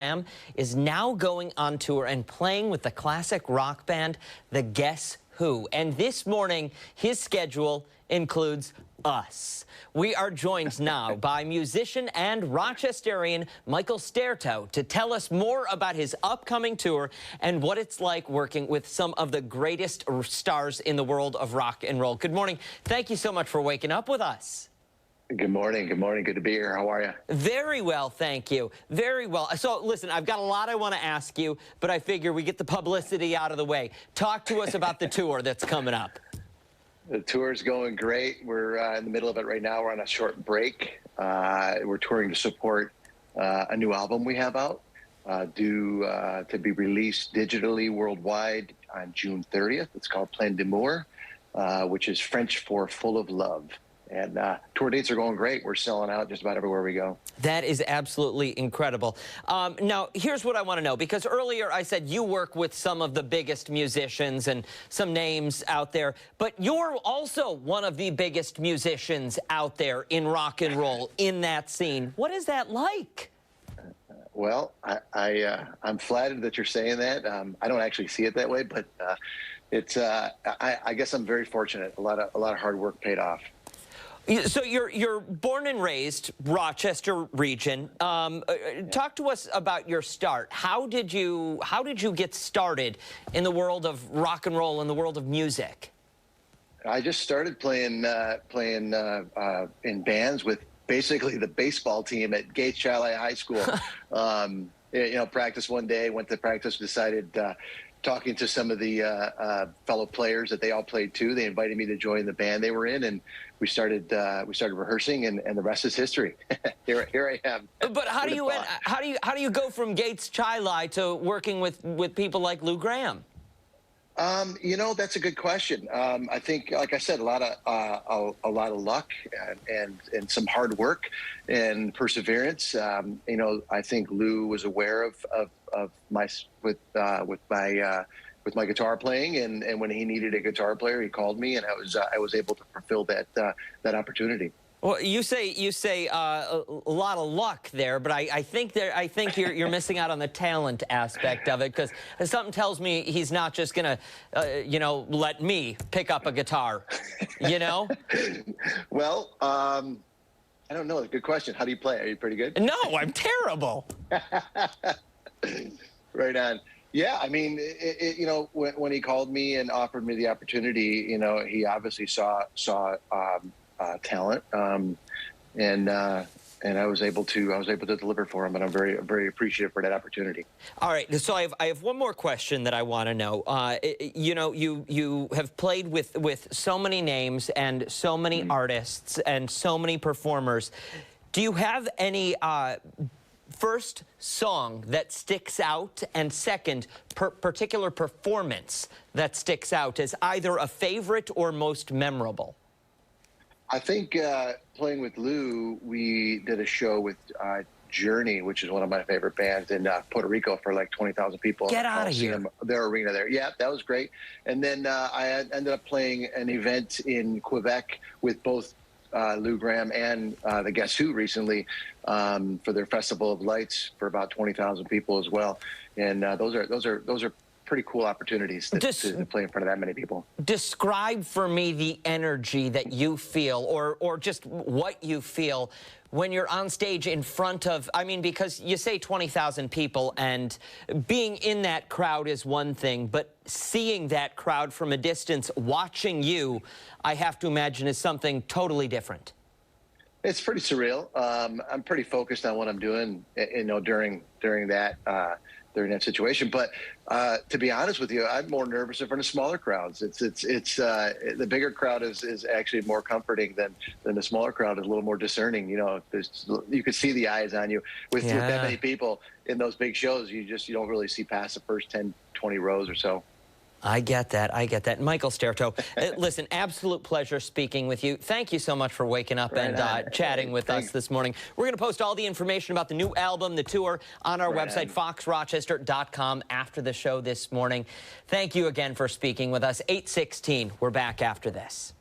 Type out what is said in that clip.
Gramm is now going on tour and playing with the classic rock band, the Guess Who. And this morning, his schedule includes us. We are joined now by musician and Rochesterian Michael Staertow to tell us more about his upcoming tour and what it's like working with some of the greatest stars in the world of rock and roll. Good morning. Thank you so much for waking up with us. Good morning. Good morning. Good to be here. How are you? Very well, thank you. Very well. So, listen, I've got a lot I want to ask you, but I figure we get the publicity out of the way. Talk to us about the tour that's coming up. The tour's going great. We're in the middle of it right now. We're on a short break. We're touring to support a new album we have out, due to be released digitally worldwide on June 30th. It's called Plein d'Amour, which is French for full of love. And tour dates are going great. We're selling out just about everywhere we go. That is absolutely incredible. Now, here's what I want to know, because earlier I said you work with some of the biggest musicians and some names out there, but you're also one of the biggest musicians out there in rock and roll, in that scene. What is that like? Well, I'm flattered that you're saying that. I don't actually see it that way, but it's. I guess I'm very fortunate. A lot of hard work paid off. So you're born and raised Rochester region. Talk to us about your start. How did you get started in the world of rock and roll, in the world of music? I just started playing in bands with basically the baseball team at Gates Chalet High School. Practice one day, went to practice, decided. Talking to some of the fellow players that they all played too, they invited me to join the band they were in, and we started rehearsing, and the rest is history. here I am. But how do you go from Gates Chalet to working with people like Lou Gramm? That's a good question. I think, like I said, a lot of luck and some hard work and perseverance. I think Lou was aware of my guitar playing, and when he needed a guitar player, he called me, and I was able to fulfill that opportunity. Well, you say a lot of luck there, but I think you're missing out on the talent aspect of it, because something tells me he's not just gonna let me pick up a guitar, Well, I don't know. Good question. How do you play? Are you pretty good? No, I'm terrible. Right on. Yeah, I mean, when he called me and offered me the opportunity, he obviously saw talent, and I was able to deliver for him, and I'm very appreciative for that opportunity. All right, so I have one more question that I want to know. You have played with so many names and so many artists and so many performers. Do you have any first song that sticks out, and second, particular performance that sticks out as either a favorite or most memorable? I think playing with Lou, we did a show with Journey, which is one of my favorite bands, in Puerto Rico for like 20,000 people. Get out of here. Their arena there. Yeah, that was great. And then I ended up playing an event in Quebec with both Lou Gramm and the Guess Who recently for their Festival of Lights for about 20,000 people as well. And those are pretty cool opportunities to play in front of that many people. Describe for me the energy that you feel, or just what you feel when you're on stage in front of, because you say 20,000 people, and being in that crowd is one thing, but seeing that crowd from a distance, watching you, I have to imagine, is something totally different. It's pretty surreal. I'm pretty focused on what I'm doing, during that situation. But to be honest with you, I'm more nervous in front of smaller crowds. The bigger crowd is actually more comforting than the smaller crowd is a little more discerning. You can see the eyes on you with that many people in those big shows. You don't really see past the first 10, 20 rows or so. I get that. Michael Staertow, listen, absolute pleasure speaking with you. Thank you so much for waking up and chatting with us this morning. We're going to post all the information about the new album, the tour, on our website, foxrochester.com, after the show this morning. Thank you again for speaking with us. 8:16, we're back after this.